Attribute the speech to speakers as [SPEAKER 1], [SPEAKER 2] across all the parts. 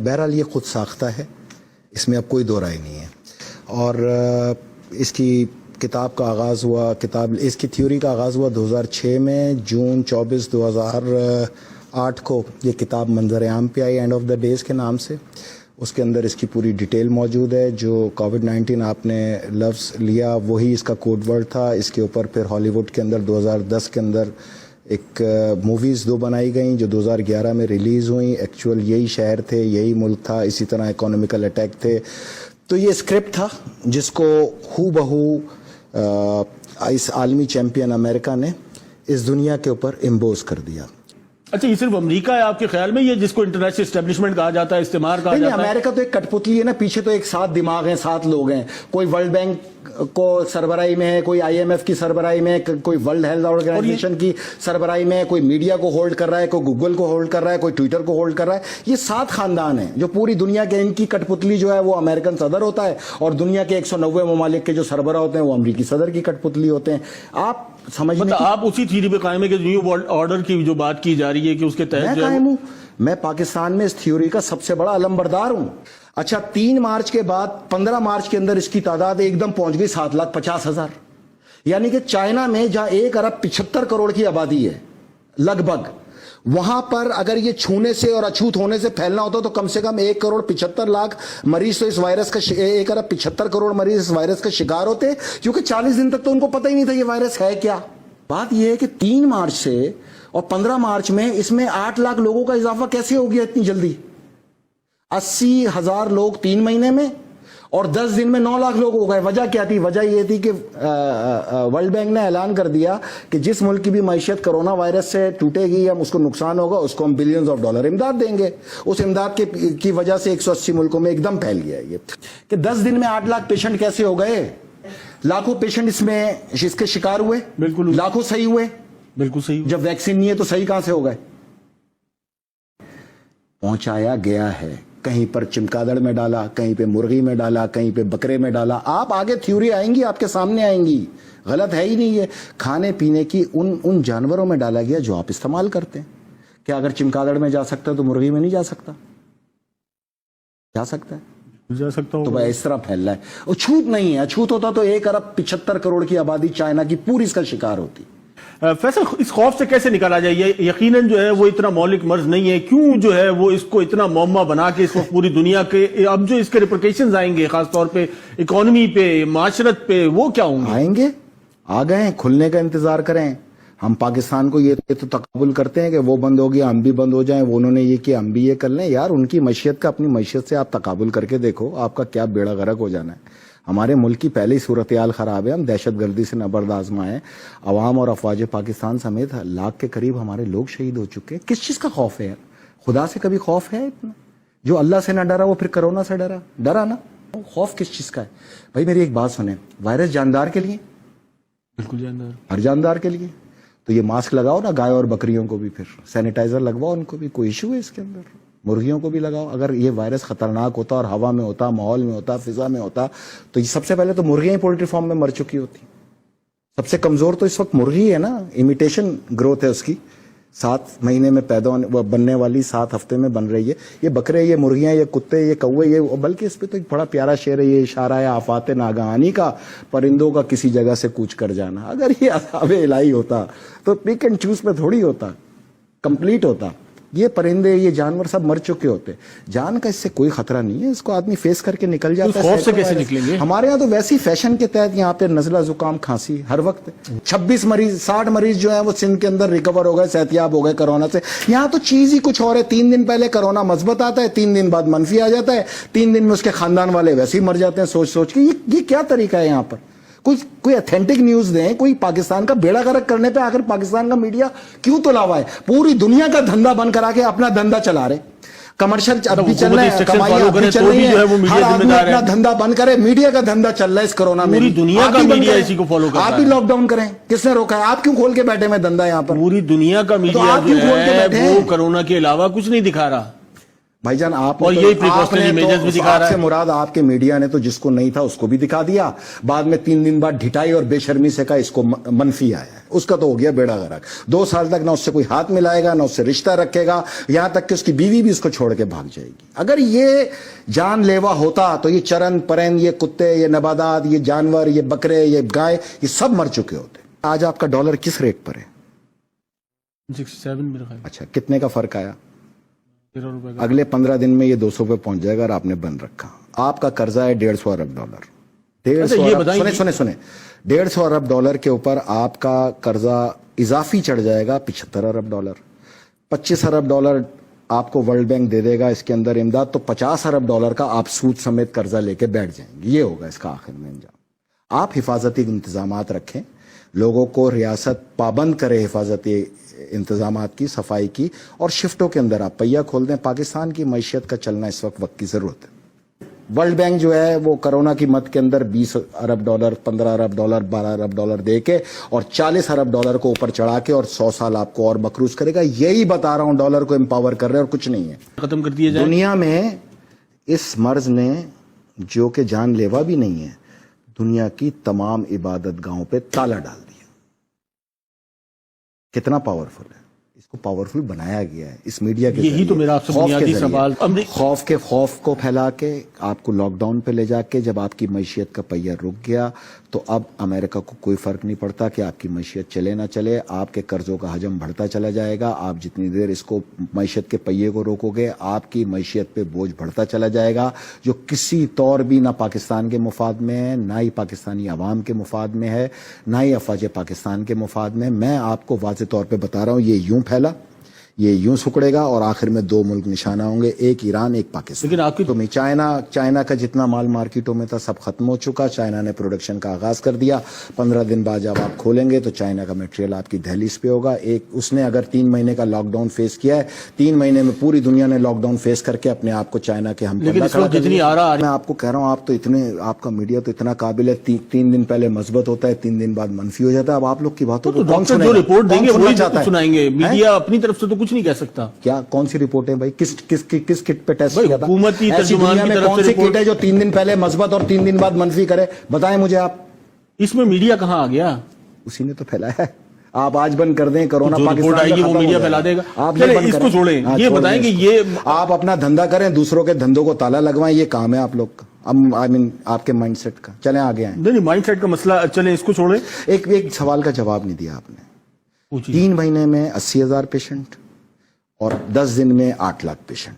[SPEAKER 1] بہرحال یہ خود ساختہ ہے، اس میں اب کوئی دو رائے نہیں ہے. اور اس کی کتاب کا آغاز ہوا، اس کی تھیوری کا آغاز ہوا 2006 میں. جون 24 2008 کو یہ کتاب منظر عام پہ آئی، اینڈ آف دا ڈیز کے نام سے. اس کے اندر اس کی پوری ڈیٹیل موجود ہے. جو کووڈ-19 آپ نے لفظ لیا وہی اس کا کوڈ ورڈ تھا. اس کے اوپر پھر ہالی ووڈ کے اندر 2010 کے اندر ایک موویز 2 بنائی گئیں جو 2011 میں ریلیز ہوئیں. ایکچوئل یہی شہر تھے، یہی ملک تھا، اسی طرح اکانومیکل اٹیک تھے. تو یہ اسکرپٹ تھا جس کو ہو بہو اس عالمی چیمپئن امریکہ نے اس دنیا کے اوپر امبوز کر دیا.
[SPEAKER 2] اچھا، یہ صرف امریکہ ہے آپ کے خیال میں، یہ جس کو انٹرنیشنل اسٹیبلشمنٹ کہا جاتا ہے، استعمار کہا جاتا ہے؟
[SPEAKER 3] امریکہ تو ایک کٹ پتلی ہے نا، پیچھے تو ایک 7 دماغ ہیں، 7 لوگ ہیں. کوئی ورلڈ بینک کو سربراہی میں ہے، کوئی IMF کی سربراہی میں ہے، کوئی ورلڈ ہیلتھ آرگنائزیشن کی سربراہی میں ہے، کوئی میڈیا کو ہولڈ کر رہا ہے، کوئی گوگل کو ہولڈ کر رہا ہے، کوئی ٹویٹر کو ہولڈ کر رہا ہے. یہ 7 خاندان ہیں جو پوری دنیا کے، ان کی کٹ پتلی جو ہے وہ امریکن صدر ہوتا ہے، اور دنیا کے 190 ممالک کے جو سربراہ ہوتے ہیں وہ امریکی صدر کی کٹ پتلی ہوتے ہیں. آپ سمجھنے
[SPEAKER 2] آپ اسی تھیوری پہ قائم ہے کہ نیو ورلڈ آرڈر کی جو بات کی جا رہی ہے کہ اس کے تحت
[SPEAKER 3] قائم ہوں. میں پاکستان میں اس تھیوری کا سب سے بڑا علمبردار ہوں. اچھا، 3 مارچ کے بعد 15 مارچ کے اندر اس کی تعداد ایک دم پہنچ گئی 7,50,000. یعنی کہ چائنا میں جہاں 1 ارب 75 کروڑ کی آبادی ہے لگ بھگ، وہاں پر اگر یہ چھونے سے اور اچھوت ہونے سے پھیلنا ہوتا تو کم سے کم 1,75,00,000 مریض تو اس وائرس کا 1 ارب 75 کروڑ مریض اس وائرس کا شکار ہوتے، کیونکہ 40 دن تک تو ان کو پتہ ہی نہیں تھا یہ وائرس ہے کیا. بات یہ ہے کہ 3 مارچ سے اور 15 مارچ میں اس میں 8 لاکھ لوگوں کا اضافہ کیسے ہو گیا اتنی جلدی؟ 80,000 لوگ 3 مہینے میں، اور 10 دن میں 9 لاکھ لوگ ہو گئے. وجہ کیا تھی؟ وجہ یہ تھی کہ ورلڈ بینک نے اعلان کر دیا کہ جس ملک کی بھی معیشت کرونا وائرس سے ٹوٹے گی یا اس کو نقصان ہوگا اس کو ہم بلینز آف ڈالر امداد دیں گے. اس امداد کی وجہ سے 180 ملکوں میں ایک دم پھیل گیا یہ کہ 10 دن میں 8 لاکھ پیشنٹ کیسے ہو گئے. لاکھوں پیشنٹ اس کے شکار ہوئے،
[SPEAKER 2] بالکل
[SPEAKER 3] لاکھوں صحیح ہوئے.
[SPEAKER 2] بالکل صحیح.
[SPEAKER 3] جب ویکسین نہیں ہے تو صحیح کہاں سے ہو گئے؟ پہنچایا گیا ہے. کہیں پر چمگادڑ میں ڈالا، کہیں پہ مرغی میں ڈالا، کہیں پہ بکرے میں ڈالا. آپ آگے تھیوری آئیں گی، آپ کے سامنے آئیں گی. غلط ہے ہی نہیں. ہے کھانے پینے کی ان جانوروں میں ڈالا گیا جو آپ استعمال کرتے ہیں. کیا اگر چمگادڑ میں جا سکتا ہے تو مرغی میں نہیں جا سکتا؟ جا سکتا ہے،
[SPEAKER 2] جا سکتا ہوں.
[SPEAKER 3] تو بھائی اس طرح پھیل رہا ہے. اچھوت نہیں ہے. اچھوت ہوتا تو 1 ارب 75 کروڑ کی آبادی چائنا کی پوری اس کا شکار ہوتی.
[SPEAKER 2] فیصل، اس خوف سے کیسے نکالا جائے؟ یقیناً جو ہے وہ اتنا مولک مرض نہیں ہے، کیوں جو ہے وہ اس کو اتنا معمہ بنا کے اس وقت پوری دنیا کے اب جو اس کے ریپرکیشنز آئیں گے خاص طور پہ اکانومی پہ، معاشرت پہ، وہ کیا ہوں گے؟
[SPEAKER 3] آئیں گے، آ گئے ہیں. کھلنے کا انتظار کریں. ہم پاکستان کو یہ تو تقابل کرتے ہیں کہ وہ بند ہو گیا ہم بھی بند ہو جائیں، وہ انہوں نے یہ کیا ہم بھی یہ کر لیں. یار ان کی معیشت کا اپنی معیشت سے آپ تقابل کر کے دیکھو، آپ کا کیا بیڑا غرق ہو جانا ہے. ہمارے ملک کی پہلی صورتحال خراب ہے. ہم دہشت گردی سے نبرد آزما ہے. عوام اور افواج پاکستان سمیت لاکھ کے قریب ہمارے لوگ شہید ہو چکے ہیں. کس چیز کا خوف ہے؟ خدا سے کبھی خوف ہے اتنا؟ جو اللہ سے نہ ڈرا وہ پھر کرونا سے ڈرا نا. خوف کس چیز کا ہے؟ بھائی میری ایک بات سنیں، وائرس جاندار کے لیے،
[SPEAKER 2] بالکل جاندار،
[SPEAKER 3] ہر جاندار کے لیے. تو یہ ماسک لگاؤ نا گائے اور بکریوں کو بھی، پھر سینیٹائزر لگواؤ ان کو بھی. کوئی ایشو ہے اس کے اندر؟ مرغیوں کو بھی لگاؤ. اگر یہ وائرس خطرناک ہوتا اور ہوا میں ہوتا، ماحول میں ہوتا، فضا میں ہوتا، تو یہ سب سے پہلے تو مرغیاں ہی پولٹری فارم میں مر چکی ہوتی. سب سے کمزور تو اس وقت مرغی ہے نا. امیٹیشن گروتھ ہے اس کی، 7 مہینے میں پیدا بننے والی 7 ہفتے میں بن رہی ہے. یہ بکرے، یہ مرغیاں، یہ کتے، یہ کوے، یہ بلکہ اس پہ تو ایک بڑا پیارا شعر ہے، یہ اشارہ ہے آفات ناگہانی کا، پرندوں کا کسی جگہ سے کوچ کر جانا. اگر یہ عذاب الہی ہوتا تو پک اینڈ چوز پہ تھوڑی ہوتا، کمپلیٹ ہوتا. یہ پرندے، یہ جانور سب مر چکے ہوتے. جان کا اس سے کوئی خطرہ نہیں ہے، اس کو آدمی فیس کر کے نکل جاتا ہے.
[SPEAKER 2] خوف سے کیسے نکلیں گے؟
[SPEAKER 3] ہمارے یہاں تو ویسی فیشن کے تحت یہاں پہ نزلہ زکام کھانسی ہر وقت. 26 مریض 60 مریض جو ہیں وہ سندھ کے اندر ریکور ہو گئے، صحت یاب ہو گئے کرونا سے. یہاں تو چیز ہی کچھ اور ہے. 3 دن پہلے کرونا مثبت آتا ہے، 3 دن بعد منفی آ جاتا ہے، 3 دن میں اس کے خاندان والے ویسے ہی مر جاتے ہیں سوچ کے. یہ کیا طریقہ ہے یہاں پر؟ کوئی اتھینٹک نیوز دیں. کوئی پاکستان کا بیڑا غرق کرنے پہ آخر پاکستان کا میڈیا کیوں تلا ہوا ہے؟ پوری دنیا کا دھندا بند کرا کے اپنا دھندا چلا رہے. کمرشل اب بھی چل رہا ہے، کمائیاں اب بھی چل رہی ہیں. ہر آدمی اپنا دھندا بند کرے. میڈیا کا دھندا چل رہا ہے اس کرونا میں.
[SPEAKER 2] پوری دنیا کا میڈیا اسی کو فالو کر رہا ہے.
[SPEAKER 3] آپ بھی لاک ڈاؤن کریں. کس نے روکا ہے؟ آپ کیوں کھول کے بیٹھے میں دھندا یہاں پر؟
[SPEAKER 2] پوری دنیا کا میڈیا جو ہے وہ کرونا کے علاوہ کچھ نہیں دکھا رہا.
[SPEAKER 3] بھائی جان آپ
[SPEAKER 2] اور یہی precautionary measures بھی دکھا رہا ہے.
[SPEAKER 3] سے مراد آپ کے میڈیا نے تو جس کو نہیں تھا اس کو بھی دکھا دیا, بعد میں 3 دن بعد ڈھٹائی اور بے شرمی سے کہا اس کو منفی آیا ہے, اس کا تو ہو گیا بیڑا غرق. 2 سال تک نہ اس سے کوئی ہاتھ ملائے گا, نہ اس سے رشتہ رکھے گا, یہاں تک کہ اس کی بیوی بھی اس کو چھوڑ کے بھاگ جائے گی. اگر یہ جان لیوا ہوتا تو یہ چرن پرند, یہ کتے, یہ نباتات, یہ جانور, یہ بکرے, یہ گائے, یہ سب مر چکے ہوتے. آج آپ کا ڈالر کس ریٹ پر ہے؟
[SPEAKER 2] 67 میرا خیال.
[SPEAKER 3] اچھا, کتنے کا فرق آیا؟
[SPEAKER 2] 13 روپے کا.
[SPEAKER 3] اگلے 15 دن میں یہ 200 پہ پہنچ جائے گا, اور آپ نے بند رکھا. آپ کا قرضہ ہے 150 ارب ڈالر. 150 ارب ڈالر کے اوپر آپ کا قرضہ اضافی چڑھ جائے گا 75 ارب ڈالر. 25 ارب ڈالر آپ کو ورلڈ بینک دے دے گا اس کے اندر امداد, تو 50 ارب ڈالر کا آپ سود سمیت قرضہ لے کے بیٹھ جائیں گے. یہ ہوگا اس کا آخر میں انجام. آپ حفاظتی انتظامات رکھیں, لوگوں کو ریاست پابند کرے حفاظتی انتظامات کی, صفائی کی, اور شفٹوں کے اندر آپ پہیہ کھول دیں. پاکستان کی معیشت کا چلنا اس وقت کی ضرورت ہے. ورلڈ بینک جو ہے وہ کرونا کی مد کے اندر 20 ارب ڈالر, 15 ارب ڈالر, 12 ارب ڈالر دے کے اور 40 ارب ڈالر کو اوپر چڑھا کے اور 100 سال آپ کو اور مقروض کرے گا. یہی بتا رہا ہوں, ڈالر کو امپاور کر رہے اور کچھ نہیں ہے.
[SPEAKER 2] ختم کر دیا جائے.
[SPEAKER 3] دنیا میں اس مرض نے, جو کہ جان لیوا بھی نہیں ہے, دنیا کی تمام عبادت گاہوں پہ تالا ڈال دیا. کتنا پاورفل ہے, اس کو پاورفل بنایا گیا ہے اس میڈیا کے.
[SPEAKER 2] یہی تو میرا آپ سے بنیادی سوال.
[SPEAKER 3] خوف کو پھیلا کے آپ کو لاک ڈاؤن پہ لے جا کے, جب آپ کی معیشت کا پہیہ رک گیا تو اب امریکہ کو کوئی فرق نہیں پڑتا کہ آپ کی معیشت چلے نہ چلے. آپ کے قرضوں کا حجم بڑھتا چلا جائے گا. آپ جتنی دیر اس کو معیشت کے پہیے کو روکو گے, آپ کی معیشت پہ بوجھ بڑھتا چلا جائے گا, جو کسی طور بھی نہ پاکستان کے مفاد میں ہے, نہ ہی پاکستانی عوام کے مفاد میں ہے, نہ ہی افواج پاکستان کے مفاد میں. میں آپ کو واضح طور پہ بتا رہا ہوں, یہ یوں پھیلا, یہ یوں سکڑے گا, اور آخر میں 2 ملک نشانہ ہوں گے, ایک ایران, ایک پاکستان.
[SPEAKER 2] لیکن آپ کی
[SPEAKER 3] تو چائنا کا جتنا مال مارکیٹوں میں تھا سب ختم ہو چکا. چائنا نے پروڈکشن کا آغاز کر دیا. 15 دن بعد جب آپ کھولیں گے تو چائنا کا میٹریل آپ کی دہلیز پہ ہوگا. اس نے اگر 3 مہینے کا لاک ڈاؤن فیس کیا ہے, 3 مہینے میں پوری دنیا نے لاک ڈاؤن فیس کر کے اپنے آپ کو چائنا کے ہم
[SPEAKER 2] لیکن اس وقت جتنی آ رہا,
[SPEAKER 3] میں آپ کو کہہ رہا ہوں, آپ کا میڈیا تو اتنا قابل ہے, 3 دن پہلے مثبت ہوتا ہے, 3 دن بعد منفی ہو جاتا ہے. اب آپ لوگ کی باتوں کو کون
[SPEAKER 2] جو رپورٹ دیں گے وہی سنائیں گے. میڈیا اپنی طرف سے تو کچھ نہیں کہہ سکتا.
[SPEAKER 3] کیا کون سی رپورٹ ہے بھائی؟ کس کٹ پہ ٹیسٹ کیا تھا؟
[SPEAKER 2] حکومتی ترجمان کی طرف
[SPEAKER 3] کون سی کٹ ہے جو 3 دن پہلے مثبت اور 3 دن بعد منفی کرے؟ بتائیں مجھے آپ.
[SPEAKER 2] اس میں میڈیا کہاں آ گیا؟
[SPEAKER 3] اسی نے تو پھیلایا ہے. آپ آج بند کر دیں, کرونا
[SPEAKER 2] پاکستان آئے گی وہ میڈیا پھیلا دے گا. آپ اس کو چھوڑیں, یہ بتائیں کہ یہ
[SPEAKER 3] آپ اپنا دھندا کریں, دوسروں کے دھندوں کو تالا لگوائیں, یہ کام ہے آپ لوگ کا. آپ کے مائنڈ سیٹ کا. چلیں آگے آئیں.
[SPEAKER 2] نہیں, مائنڈ سیٹ کا مسئلہ, چلیں اس کو چھوڑیں.
[SPEAKER 3] ایک سوال کا جواب نہیں دیا آپ نے. 3 مہینے میں 80,000 پیشنٹ اور 10 دن میں 8 لاکھ پیشنٹ.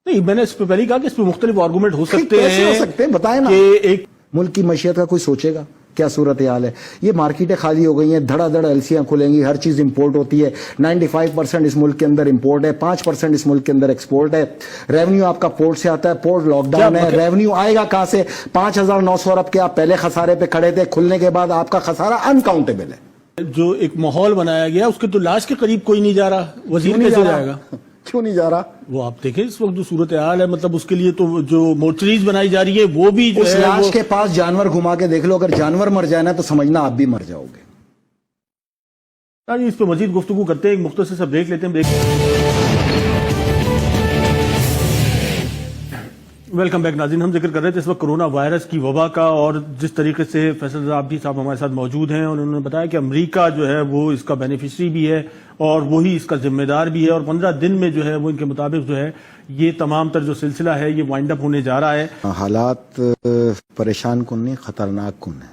[SPEAKER 2] نہیں, میں نے اس پہ پہلے کہا کہ اس پہ مختلف آرگومنٹ ہو سکتے ہیں.
[SPEAKER 3] بتائیں نا,
[SPEAKER 2] ایک
[SPEAKER 3] ملک کی معیشت کا کوئی سوچے گا کیا صورتحال ہے. یہ مارکیٹیں خالی ہو گئی ہیں, دھڑا دھڑ ایلسیاں کھلیں گی, ہر چیز امپورٹ ہوتی ہے. 95% اس ملک کے اندر امپورٹ ہے, 5% اس ملک کے اندر ایکسپورٹ ہے. ریونیو آپ کا پورٹ سے آتا ہے, پورٹ لاک ڈاؤن ہے, ریونیو آئے گا کہاں سے؟ 5,900 ارب کے آپ پہلے خسارے پہ کھڑے تھے, کھلنے کے بعد آپ کا خسارہ انکاؤنٹیبل ہے.
[SPEAKER 2] جو ایک ماحول بنایا گیا اس کے تو لاش کے قریب کوئی نہیں جا رہا. وزیر کیسے جائے گا؟
[SPEAKER 3] کیوں نہیں جا رہا؟
[SPEAKER 2] وہ آپ دیکھیں اس وقت جو صورتحال ہے, مطلب اس کے لیے تو جو مورچریز بنائی جا رہی ہے وہ بھی جو
[SPEAKER 3] اس لاش کے پاس جانور گھما کے دیکھ لو, اگر جانور مر جائے نا تو سمجھنا آپ بھی مر جاؤ گے.
[SPEAKER 2] اس پہ مزید گفتگو کرتے ہیں, ایک مختصر سا بریک لیتے ہیں. ویلکم بیک ناظرین. ہم ذکر کر رہے تھے اس وقت کرونا وائرس کی وبا کا, اور جس طریقے سے فیصل عابدی صاحب ہمارے ساتھ موجود ہیں, اور انہوں نے بتایا کہ امریکہ جو ہے وہ اس کا بینیفیشری بھی ہے اور وہی اس کا ذمہ دار بھی ہے, اور 15 دن میں جو ہے وہ ان کے مطابق جو ہے یہ تمام تر جو سلسلہ ہے یہ وائنڈ اپ ہونے جا رہا ہے.
[SPEAKER 3] حالات پریشان کن نہیں, خطرناک کن ہے.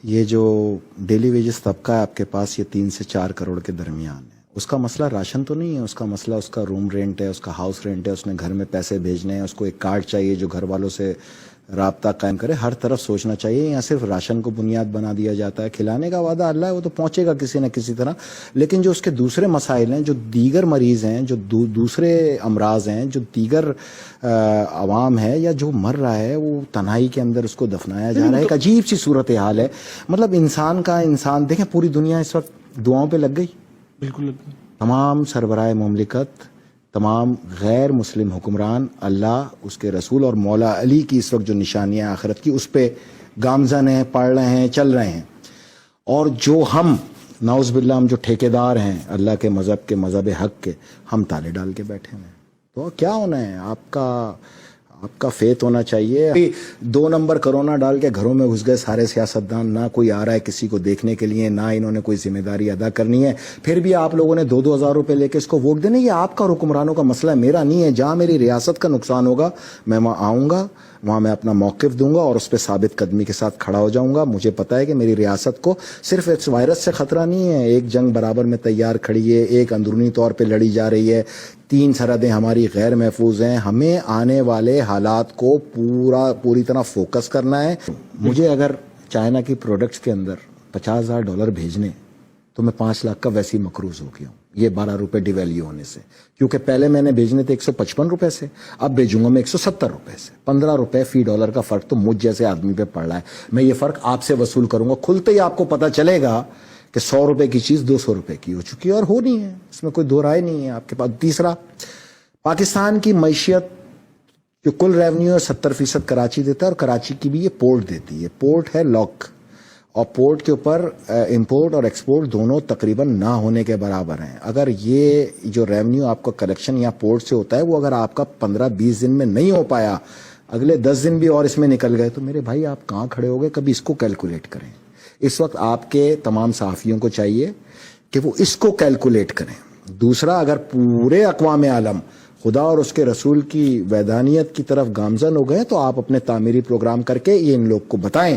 [SPEAKER 3] یہ جو ڈیلی ویجز طبقہ ہے آپ کے پاس, یہ 3 سے 4 کروڑ کے درمیان ہے. اس کا مسئلہ راشن تو نہیں ہے, اس کا مسئلہ اس کا روم رینٹ ہے, اس کا ہاؤس رینٹ ہے, اس نے گھر میں پیسے بھیجنے ہیں, اس کو ایک کارڈ چاہیے جو گھر والوں سے رابطہ قائم کرے. ہر طرف سوچنا چاہیے. یہاں صرف راشن کو بنیاد بنا دیا جاتا ہے. کھلانے کا وعدہ اللہ ہے, وہ تو پہنچے گا کسی نہ کسی طرح, لیکن جو اس کے دوسرے مسائل ہیں, جو دیگر مریض ہیں, جو دوسرے امراض ہیں, جو دیگر عوام ہے یا جو مر رہا ہے, وہ تنہائی کے اندر اس کو دفنایا جا رہا ہے. ایک عجیب سی صورتحال ہے. مطلب انسان دیکھیں, پوری دنیا اس وقت دعاؤں پہ لگ گئی.
[SPEAKER 2] بالکل لگ گئی.
[SPEAKER 3] تمام سربراہ مملکت, تمام غیر مسلم حکمران, اللہ, اس کے رسول اور مولا علی کی اس وقت جو نشانیاں آخرت کی اس پہ گامزن ہیں, پڑھ رہے ہیں, چل رہے ہیں. اور جو ہم نعوذ باللہ, ہم جو ٹھیکیدار ہیں اللہ کے مذہب حق کے, ہم تالے ڈال کے بیٹھے ہیں.
[SPEAKER 1] تو کیا ہونا ہے آپ کا فیت ہونا چاہیے. 2 نمبر کرونا ڈال کے گھروں میں گھس گئے سارے سیاستدان, نہ کوئی آ رہا ہے کسی کو دیکھنے کے لیے, نہ انہوں نے کوئی ذمہ داری ادا کرنی ہے. پھر بھی آپ لوگوں نے 2-2 ہزار روپے لے کے اس کو ووٹ دینے. یہ آپ کا حکمرانوں کا مسئلہ ہے, میرا نہیں ہے. جہاں میری ریاست کا نقصان ہوگا میں وہاں آؤں گا, وہاں میں اپنا موقف دوں گا اور اس پہ ثابت قدمی کے ساتھ کھڑا ہو جاؤں گا. مجھے پتا ہے کہ میری ریاست کو صرف اس وائرس سے خطرہ نہیں ہے, ایک جنگ برابر میں تیار کھڑی ہے, ایک اندرونی طور پہ لڑی جا رہی ہے, 3 سرحدیں ہماری غیر محفوظ ہیں. ہمیں آنے والے حالات کو پوری طرح فوکس کرنا ہے. مجھے اگر چائنا کی پروڈکٹس کے اندر $50,000 بھیجنے تو میں 5 لاکھ کا ویسے ہی مقروض ہو گیا ہوں, یہ 12 روپے ڈیویلیو ہونے سے. کیونکہ پہلے میں نے بھیجنے تھے 155 روپے سے, اب بھیجوں گا میں 170 روپے سے. 15 روپے فی ڈالر کا فرق تو مجھ جیسے آدمی پہ پڑ رہا ہے. میں یہ فرق آپ سے وصول کروں گا. کھلتے ہی آپ کو پتا چلے گا کہ 100 روپے کی چیز 200 روپے کی ہو چکی ہے, اور ہونی ہے, اس میں کوئی دو رائے نہیں ہے آپ کے پاس. تیسرا, پاکستان کی معیشت جو کل ریونیو 70% کراچی دیتا ہے, اور کراچی کی بھی یہ پورٹ دیتی ہے. پورٹ ہے لاک, اور پورٹ کے اوپر امپورٹ اور ایکسپورٹ دونوں تقریباً نہ ہونے کے برابر ہیں. اگر یہ جو ریونیو آپ کا کلیکشن یا پورٹ سے ہوتا ہے وہ اگر آپ کا 15-20 دن میں نہیں ہو پایا, اگلے 10 دن بھی اور اس میں نکل گئے, تو میرے بھائی آپ کہاں کھڑے ہو گئے؟ کبھی اس کو کیلکولیٹ کریں. اس وقت آپ کے تمام صحافیوں کو چاہیے کہ وہ اس کو کیلکولیٹ کریں. دوسرا, اگر پورے اقوام عالم خدا اور اس کے رسول کی ویدانیت کی طرف گامزن ہو گئے تو آپ اپنے تعمیری پروگرام کر کے یہ ان لوگ کو بتائیں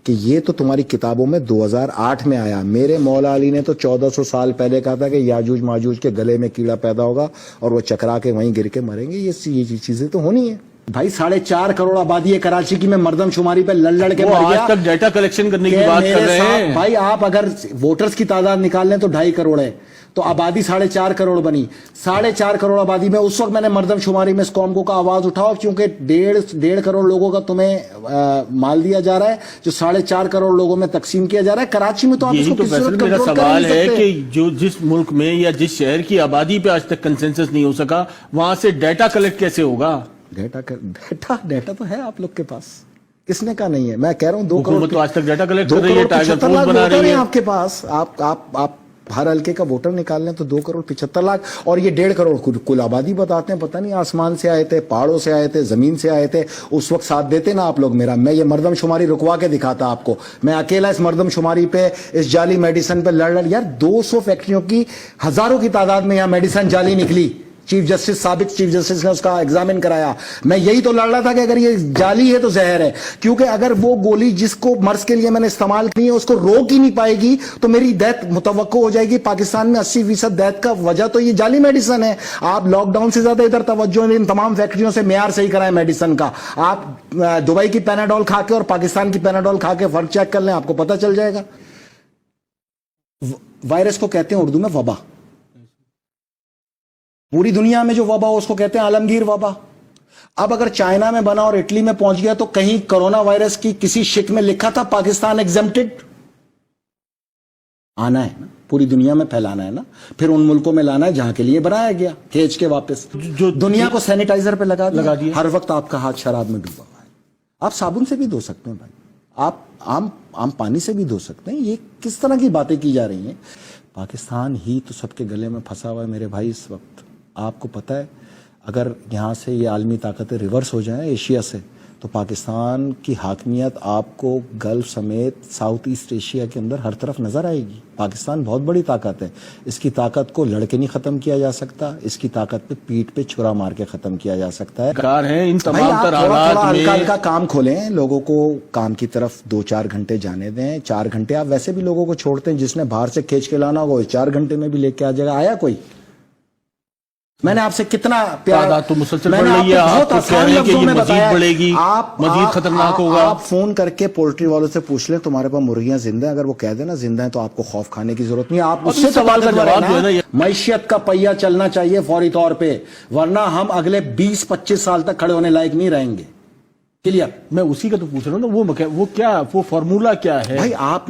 [SPEAKER 1] کہ یہ تو تمہاری کتابوں میں 2008 میں آیا. میرے مولا علی نے تو 1400 سال پہلے کہا تھا کہ یاجوج ماجوج کے گلے میں کیڑا پیدا ہوگا اور وہ چکرا کے وہیں گر کے مریں گے. یہ چیزیں تو ہونی ہیں. بھائی 4.5 کروڑ آبادی ہے کراچی کی, میں مردم شماری پہ لڑ کے مر گیا.
[SPEAKER 2] آج تک ڈیٹا کلیکشن کرنے کی بات کر رہے ہیں
[SPEAKER 1] بھائی. آپ اگر ووٹرز کی تعداد نکال لیں تو 2.5 کروڑ ہے, تو آبادی 4.5 کروڑ بنی. 4.5 کروڑ آبادی میں اس وقت میں نے مردم شماری میں اس قوم کو کا آواز اٹھاؤ, کیونکہ 1.5 کروڑ لوگوں کا تمہیں مال دیا جا رہا ہے جو 4.5 کروڑ لوگوں میں تقسیم کیا جا رہا ہے. کراچی میں تو آپ اس کو کسی صورت
[SPEAKER 2] میرا
[SPEAKER 1] کنٹرول
[SPEAKER 2] سوال
[SPEAKER 1] کر نہیں
[SPEAKER 2] ہے
[SPEAKER 1] سکتے.
[SPEAKER 2] کہ جو جس ملک میں یا جس شہر کی آبادی پہ آج تک کنسنسس نہیں ہو سکا, وہاں سے ڈیٹا کلیکٹ کیسے ہوگا؟
[SPEAKER 1] ڈیٹا تو ہے آپ لوگ کے پاس, کس نے کہا نہیں ہے؟ میں کہہ رہا ہوں 2 کروڑ
[SPEAKER 2] تو آج تک ڈیٹا کلیکٹ
[SPEAKER 1] 2
[SPEAKER 2] کر رہی ہے,
[SPEAKER 1] کروڑ
[SPEAKER 2] ٹائیگر
[SPEAKER 1] 75
[SPEAKER 2] فوڈ
[SPEAKER 1] لاکھ
[SPEAKER 2] بنا
[SPEAKER 1] ووٹر
[SPEAKER 2] رہی
[SPEAKER 1] ہیں
[SPEAKER 2] ہے.
[SPEAKER 1] آپ کے پاس. آپ ہر حلقے کا ووٹر نکال لیں تو 2 کروڑ 75 لاکھ, اور یہ 1.5 کروڑ کل آبادی بتاتے ہیں. پتہ نہیں آسمان سے آئے تھے, پہاڑوں سے آئے تھے, زمین سے آئے تھے, اس وقت ساتھ دیتے نا آپ لوگ میرا. میں یہ مردم شماری رکوا کے دکھاتا آپ کو. میں اکیلا اس مردم شماری پہ, اس جعلی میڈیسن پہ لڑ یار 200 فیکٹریوں کی ہزاروں کی تعداد میں یہاں میڈیسن جعلی نکلی. چیف جسٹس, سابق چیف جسٹس نے اس کا ایگزامن کرایا. میں یہی تو لڑ رہا تھا کہ اگر یہ جعلی ہے تو زہر ہے, کیونکہ اگر وہ گولی جس کو مرض کے لیے میں نے استعمال کی ہے اس کو روک ہی نہیں پائے گی تو میری ڈیتھ متوقع ہو جائے گی. پاکستان میں 80% ڈیتھ کا وجہ تو یہ جعلی میڈیسن ہے. آپ لاک ڈاؤن سے زیادہ ادھر توجہ ان تمام فیکٹریوں سے معیار صحیح کرائیں میڈیسن کا. آپ دبئی کی پیناڈول کھا کے اور پاکستان کی پیناڈول کھا کے فرق چیک کر لیں, آپ کو پتہ چل جائے گا. وائرس کو کہتے ہیں اردو میں وبا. پوری دنیا میں جو وبا ہو اس کو کہتے ہیں عالمگیر وبا. اب اگر چائنا میں بنا اور اٹلی میں پہنچ گیا تو کہیں کرونا وائرس کی کسی شک میں لکھا تھا پاکستان ایگزمپٹڈ؟ آنا ہے نا, پوری دنیا میں پھیلانا ہے نا, پھر ان ملکوں میں لانا ہے جہاں کے لیے بنایا گیا, کھینچ کے واپس جو دنیا کو سینیٹائزر پہ لگا دیا. ہر وقت آپ کا ہاتھ شراب میں ڈوبا ہوا ہے. آپ صابن سے بھی دھو سکتے ہیں بھائی, آپ عام پانی سے بھی دھو سکتے ہیں. یہ کس طرح کی باتیں کی جا رہی ہیں؟ پاکستان ہی تو سب کے گلے میں پھنسا ہوا ہے میرے بھائی اس وقت. آپ کو پتہ ہے اگر یہاں سے یہ عالمی طاقتیں ریورس ہو جائیں ایشیا سے, تو پاکستان کی حاکمیت آپ کو گلف سمیت ساؤتھ ایسٹ ایشیا کے اندر ہر طرف نظر آئے گی. پاکستان بہت بڑی طاقت ہے, اس کی طاقت کو لڑکے نہیں ختم کیا جا سکتا, اس کی طاقت پہ پیٹ پہ چھرا مار کے ختم کیا جا سکتا ہے.
[SPEAKER 2] کار ہیں ان تمام
[SPEAKER 1] بھائی آپ تھوڑا ہلکا کام کھولیں, لوگوں کو کام کی طرف 2-4 گھنٹے جانے دیں. 4 گھنٹے آپ ویسے بھی لوگوں کو چھوڑتے ہیں, جس نے باہر سے کھینچ کے لانا ہوگا 4 گھنٹے میں بھی لے کے آ جائے گا. آیا کوئی؟ میں نے آپ سے کتنا پیار,
[SPEAKER 2] تو مسلسل بڑھ رہی ہے, آپ تو کہہ رہے ہیں کہ یہ مزید بڑھے گی, مزید خطرناک ہوگا.
[SPEAKER 1] آپ فون کر کے پولٹری والوں سے پوچھ لیں تمہارے پاس مرغیاں زندہ ہیں, اگر وہ کہہ دیں نا زندہ ہیں تو آپ کو خوف کھانے کی ضرورت نہیں. آپ اس سے
[SPEAKER 2] سوال کا جواب جو ہے نا,
[SPEAKER 1] معیشت کا پہیہ چلنا چاہیے فوری طور پہ, ورنہ ہم اگلے 20-25 سال تک کھڑے ہونے لائق نہیں رہیں گے. کلیئر؟
[SPEAKER 2] میں اسی کا تو پوچھ رہا ہوں نا, وہ کیا, وہ فارمولا کیا ہے
[SPEAKER 1] بھائی؟ آپ